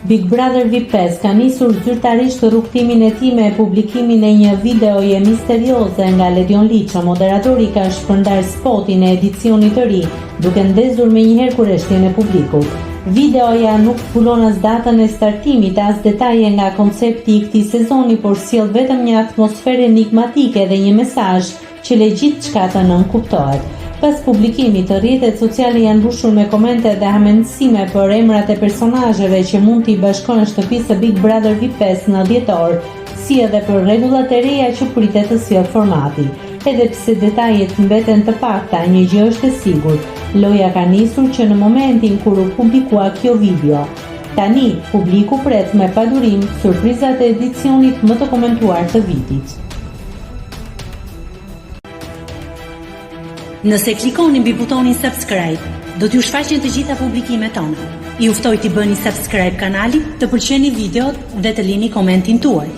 Big Brother VIP5 ka nisur zyrtarisht rrugtimin e tij me publikimin e një videoje misterioze nga Ledion Liço. Moderatori ka shpërndar spotin e edicionit të ri, duke ndezur menjëherë kurreshtjen e publikut. Videoja nuk zbulon as datën e startimit, as detaje nga koncepti i këtij sezoni, por sjell vetëm një atmosferë enigmatike dhe një mesazh që le gjithçka të nënkuptohet. Pas publikimit, rrjetet sociale janë mbushur me komente dhe hamendësime për emrat e personazheve që mund t'i bashkojnë shtëpisë së Big Brother VIP5 në dhjetor, si edhe për rregullat e reja që pritet të sjellë formati. Edhe pse detajet mbeten të pakta, një gjë është e sigurt: loja ka nisur që në momentin kur u publikua kjo video. Tani, publiku pret me padurim surprizat e edicionit më të komentuar të vitit. Nëse klikoni mbi butonin subscribe, do t'ju shfaqen të gjitha publikimet tona. Ju ftoj t'i bëni subscribe kanalit, të pëlqeni videot dhe të lini komentin tuaj.